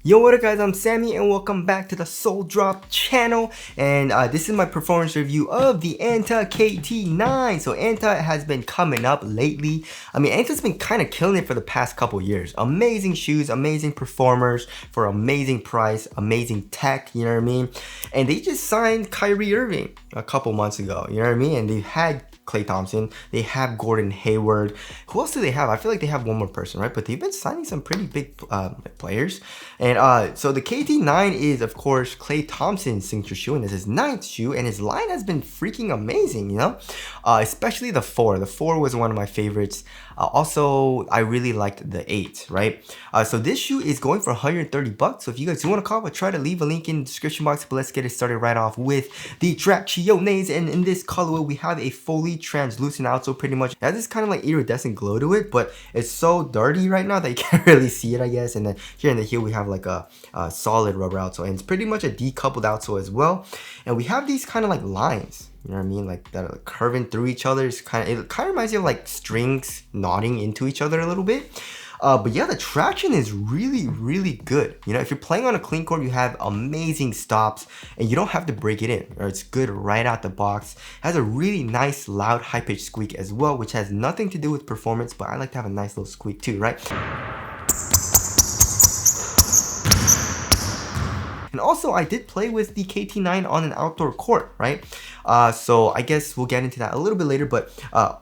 Yo, what up guys, I'm Sammy and welcome back to the Soul Drop channel, and this is my performance review of the Anta KT9. So Anta has been coming up lately. Anta's been kind of killing it for the past couple years. Amazing shoes, amazing performers for amazing price, amazing tech, you know what I mean? And they just signed Kyrie Irving a couple months ago, you know what I mean? And they had Klay Thompson, they have Gordon Hayward. Who else do they have? I feel like they have one more person, right? But they've been signing some pretty big players. And so the KT9 is, of course, Klay Thompson's signature shoe, and it's his 9th shoe, and his line has been freaking amazing, you know? Especially the 4. The 4 was one of my favorites. Also, I really liked the 8, right? So this shoe is going for 130 bucks. So if you guys do want to call, I'll try to leave a link in the description box. But let's get it started right off with the Tracciones. And in this colorway, we have a fully translucent outsole, pretty much. It has this kind of like iridescent glow to it, but it's so dirty right now that you can't really see it, I guess. And then here in the heel, we have like a solid rubber outsole, and it's pretty much a decoupled outsole as well. And we have these kind of like lines, you know what I mean, like that are curving through each other. It kind of reminds you of like strings knotting into each other a little bit. But yeah, the traction is really good. You know, if you're playing on a clean court, you have amazing stops and you don't have to break it in, or it's good right out the box. It has a really nice loud high-pitched squeak as well, which has nothing to do with performance, but I like to have a nice little squeak too, right? And also, I did play with the KT9 on an outdoor court, right? So I guess we'll get into that a little bit later, but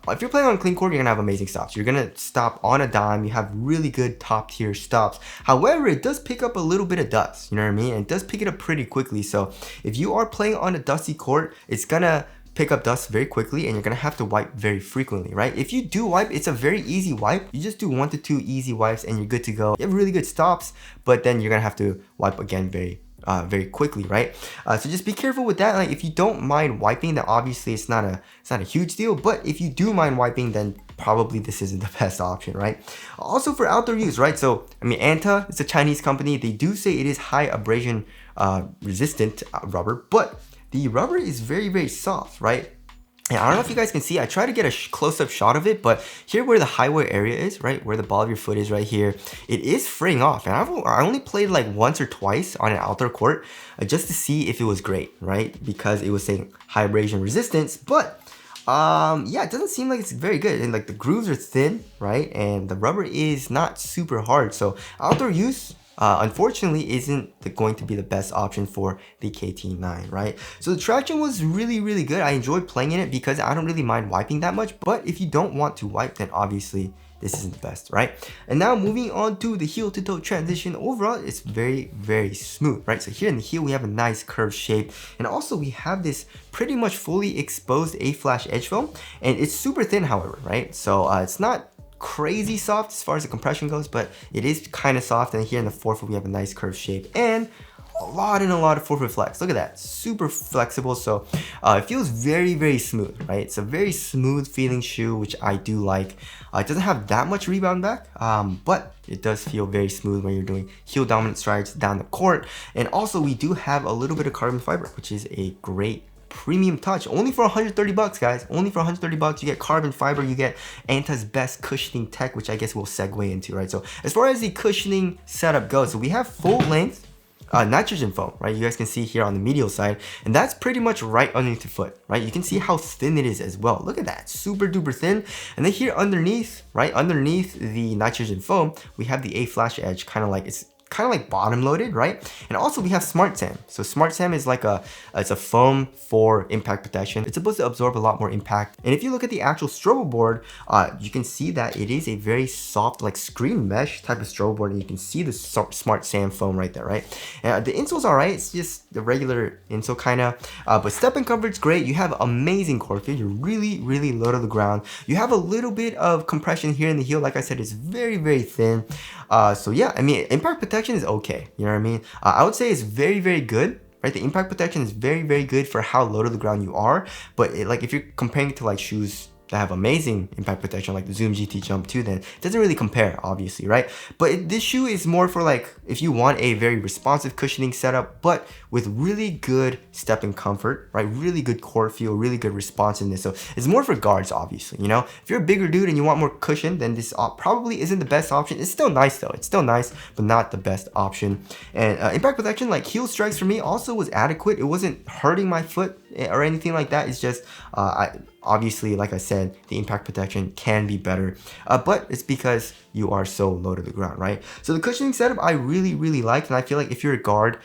if you're playing on a clean court, you're gonna have amazing stops. You're gonna stop on a dime. You have really good top tier stops. However, it does pick up a little bit of dust, you know what I mean? And it does pick it up pretty quickly. So if you are playing on a dusty court, it's gonna pick up dust very quickly, and you're gonna have to wipe very frequently, right? If you do wipe, it's a very easy wipe. You just do 1 to 2 easy wipes and you're good to go. You have really good stops, but then you're gonna have to wipe again very quickly, right? So just be careful with that. Like, if you don't mind wiping, then obviously it's not a huge deal. But if you do mind wiping, then probably this isn't the best option, right? Also for outdoor use, right? So Anta, it's a Chinese company. They do say it is high abrasion resistant rubber, but the rubber is very soft, right? And I don't know if you guys can see, I try to get a close-up shot of it, but here where the highway area is, right, where the ball of your foot is right here, it is fraying off. And I only played like once or twice on an outdoor court just to see if it was great, right? Because it was saying high abrasion resistance, but yeah, it doesn't seem like it's very good. And like the grooves are thin, right? And the rubber is not super hard. So outdoor use, unfortunately, isn't going to be the best option for the KT9, right? So the traction was really good. I enjoyed playing in it because I don't really mind wiping that much. But if you don't want to wipe, then obviously this isn't the best, right? And now moving on to the heel to toe transition. Overall, it's very smooth, right? So here in the heel, we have a nice curved shape. And also we have this pretty much fully exposed A-flash edge foam. And it's super thin, however, right? So it's not crazy soft as far as the compression goes, but it is kind of soft. And here in the forefoot, we have a nice curved shape and a lot of forefoot flex. Look at that, super flexible. So it feels very smooth, right? It's a very smooth feeling shoe, which I do like. It doesn't have that much rebound back, but it does feel very smooth when you're doing heel dominant strides down the court. And also we do have a little bit of carbon fiber, which is a great premium touch. Only for 130 bucks, guys. Only for 130 bucks, you get carbon fiber, you get Anta's best cushioning tech, which I guess we'll segue into, right? So as far as the cushioning setup goes, so we have full length nitrogen foam, right? You guys can see here on the medial side, and that's pretty much right underneath the foot, right? You can see how thin it is as well. Look at that, super duper thin. And then here underneath, right underneath the nitrogen foam, we have the A-flash edge, kind of like bottom loaded, right? And also we have Smart Sand. So Smart Sand is like it's a foam for impact protection. It's supposed to absorb a lot more impact. And if you look at the actual strobo board, you can see that it is a very soft, like screen mesh type of strobo board, and you can see the Smart Sand foam right there, right? And the insole's all right. It's just the regular insole kind of, but step and comfort's great. You have amazing court feel. You're really low to the ground. You have a little bit of compression here in the heel. Like I said, it's very thin. So yeah, impact protection is okay, you know what I mean? I would say it's very good, right? The impact protection is very good for how low to the ground you are, but like if you're comparing it to like shoes that have amazing impact protection like the Zoom GT Jump 2, then it doesn't really compare, obviously, right? But this shoe is more for like if you want a very responsive cushioning setup, but with really good stepping comfort, right? Really good court feel, really good responsiveness. So it's more for guards, obviously, you know? If you're a bigger dude and you want more cushion, then this probably isn't the best option. It's still nice though. It's still nice, but not the best option. And impact protection, like heel strikes for me also was adequate. It wasn't hurting my foot or anything like that. It's just, obviously, like I said, the impact protection can be better, but it's because you are so low to the ground, right? So the cushioning setup I really, really liked, and I feel like if you're a guard,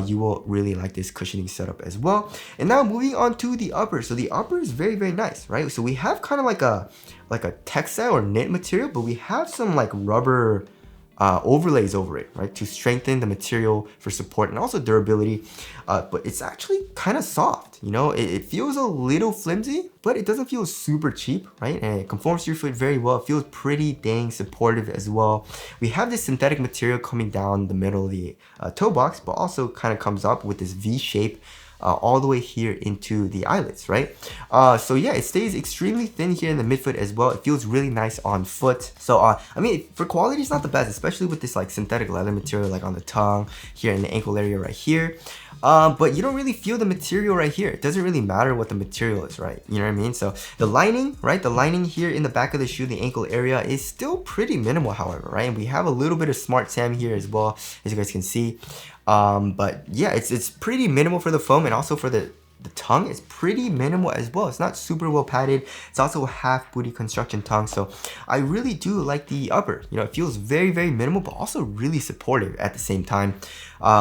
you will really like this cushioning setup as well. And now moving on to the upper. So the upper is very, very nice, right? So we have kind of like a textile or knit material, but we have some like rubber overlays over it, right, to strengthen the material for support and also durability. But it's actually kind of soft, you know. It feels a little flimsy, but it doesn't feel super cheap, right? And it conforms to your foot very well. It feels pretty dang supportive as well. We have this synthetic material coming down the middle of the toe box, but also kind of comes up with this V shape all the way here into the eyelets, right? So yeah, it stays extremely thin here in the midfoot as well. It feels really nice on foot. So I mean, for quality, it's not the best, especially with this like synthetic leather material like on the tongue, here in the ankle area right here. But you don't really feel the material right here. It doesn't really matter what the material is, right? You know what I mean? So the lining, right? The lining here in the back of the shoe, the ankle area, is still pretty minimal, however, right? And we have a little bit of Smart Sam here as well, as you guys can see. But yeah, it's pretty minimal for the foam, and also for the tongue is pretty minimal as well. It's not super well padded. It's also a half booty construction tongue, so I really do like the upper. You know, it feels very, very minimal, but also really supportive at the same time,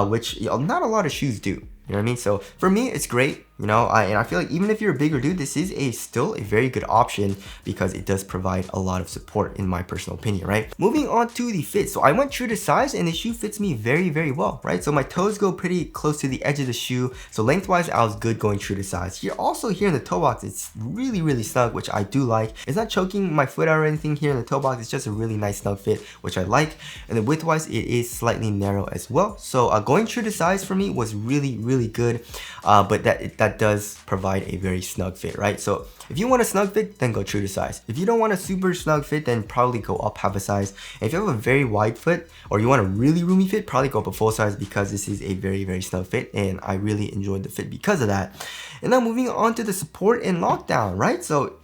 which, you know, not a lot of shoes do. You know what I mean? So for me, it's great, you know, and I feel like even if you're a bigger dude, this is still a very good option because it does provide a lot of support in my personal opinion, right? Moving on to the fit. So I went true to size and the shoe fits me very, very well, right? So my toes go pretty close to the edge of the shoe. So lengthwise, I was good going true to size. Here, also here in the toe box, it's really, really snug, which I do like. It's not choking my foot out or anything here in the toe box. It's just a really nice snug fit, which I like. And then widthwise, it is slightly narrow as well. So going true to size for me was really, really good, but that does provide a very snug fit, right? So if you want a snug fit, then go true to size. If you don't want a super snug fit, then probably go up half a size. And if you have a very wide foot or you want a really roomy fit, probably go up a full size because this is a very, very snug fit, and I really enjoyed the fit because of that. And now moving on to the support and lockdown, right? So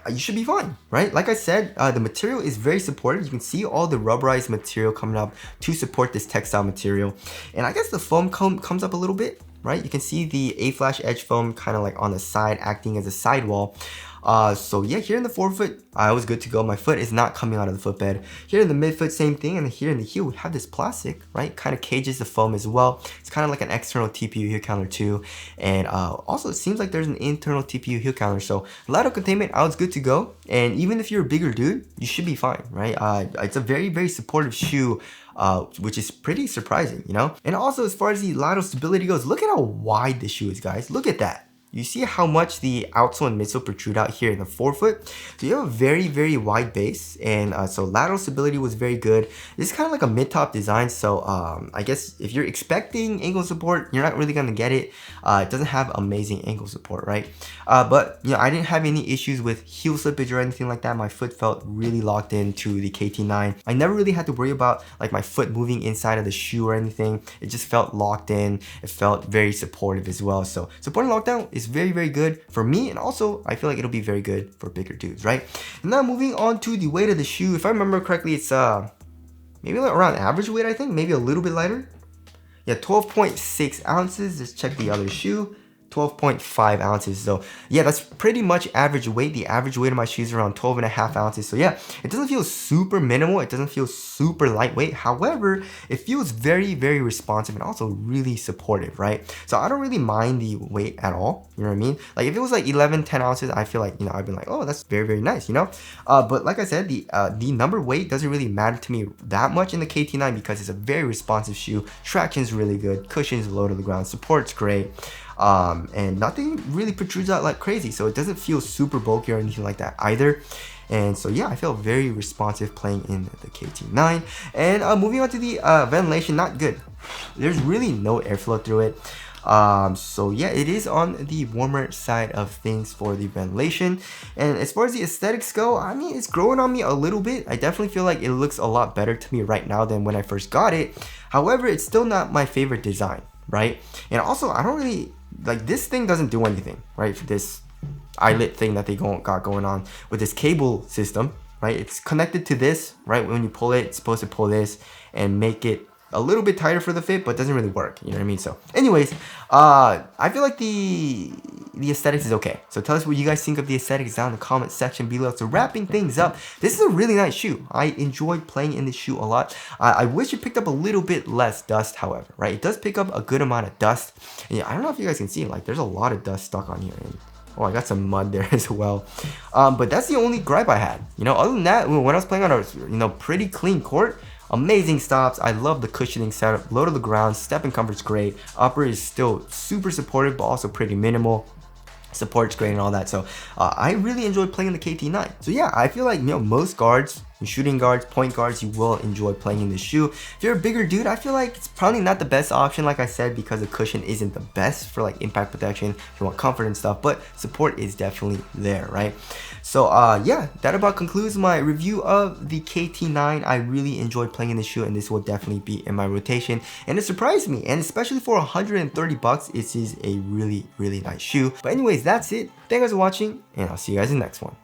you should be fine, right? Like I said, the material is very supportive. You can see all the rubberized material coming up to support this textile material. And I guess the foam comes up a little bit, right? You can see the A-flash edge foam kind of like on the side acting as a sidewall. So yeah, here in the forefoot, I was good to go. My foot is not coming out of the footbed. Here in the midfoot, same thing. And here in the heel, we have this plastic, right? Kind of cages the foam as well. It's kind of like an external TPU heel counter too. And also it seems like there's an internal TPU heel counter. So lateral containment, I was good to go. And even if you're a bigger dude, you should be fine, right? It's a very, very supportive shoe, which is pretty surprising, you know? And also as far as the lateral stability goes, look at how wide the shoe is, guys. Look at that. You see how much the outsole and midsole protrude out here in the forefoot? So you have a very, very wide base, and so lateral stability was very good. This is kind of like a mid-top design, so I guess if you're expecting ankle support, you're not really gonna get it. It doesn't have amazing ankle support, right? But you know, I didn't have any issues with heel slippage or anything like that. My foot felt really locked into the KT9. I never really had to worry about like my foot moving inside of the shoe or anything. It just felt locked in. It felt very supportive as well. So support and lockdown is very, very good for me, and also I feel like it'll be very good for bigger dudes, right? And now moving on to the weight of the shoe. If I remember correctly, it's maybe like around average weight, I think, maybe a little bit lighter. Yeah, 12.6 ounces. Let's check the other shoe. 12.5 ounces. So yeah, that's pretty much average weight. The average weight of my shoes is around 12.5 ounces. So yeah, it doesn't feel super minimal. It doesn't feel super lightweight. However, it feels very, very responsive and also really supportive, right? So I don't really mind the weight at all. You know what I mean? Like if it was like 11, 10 ounces, I feel like, you know, I've been like, oh, that's very, very nice, you know? But like I said, the number weight doesn't really matter to me that much in the KT9 because it's a very responsive shoe. Traction's really good. Cushion's low to the ground. Support's great. And nothing really protrudes out like crazy, so it doesn't feel super bulky or anything like that either. And so yeah, I felt very responsive playing in the KT9. And moving on to the ventilation, not good. There's really no airflow through it. So yeah, it is on the warmer side of things for the ventilation. And as far as the aesthetics go, I mean, it's growing on me a little bit. I definitely feel like it looks a lot better to me right now than when I first got it. However, it's still not my favorite design, right? And also, I don't really like, this thing doesn't do anything, right? For this eyelet thing that they got going on with this cable system, right? It's connected to this, right? When you pull it, it's supposed to pull this and make it a little bit tighter for the fit, but it doesn't really work, you know what I mean? So anyways, I feel like the aesthetics is okay. So tell us what you guys think of the aesthetics down in the comment section below. So wrapping things up, this is a really nice shoe. I enjoyed playing in this shoe a lot. I wish it picked up a little bit less dust, however, right? It does pick up a good amount of dust. And yeah, I don't know if you guys can see, like, there's a lot of dust stuck on here. And oh, I got some mud there as well. But that's the only gripe I had. You know, other than that, when I was playing on a pretty clean court, amazing stops. I love the cushioning setup. Low to the ground, stepping comfort's great. Upper is still super supportive, but also pretty minimal. Support's great and all that. So I really enjoyed playing the KT9. So yeah, I feel like, you know, most guards, shooting guards, point guards, you will enjoy playing in this shoe. If you're a bigger dude, I feel like it's probably not the best option, like I said, because the cushion isn't the best for like impact protection if you want comfort and stuff, but support is definitely there, right? So yeah, that about concludes my review of the KT9. I really enjoyed playing in this shoe, and this will definitely be in my rotation, and it surprised me, and especially for 130 bucks, this is a really nice shoe. But anyways, that's it. Thank you guys for watching, and I'll see you guys in the next one.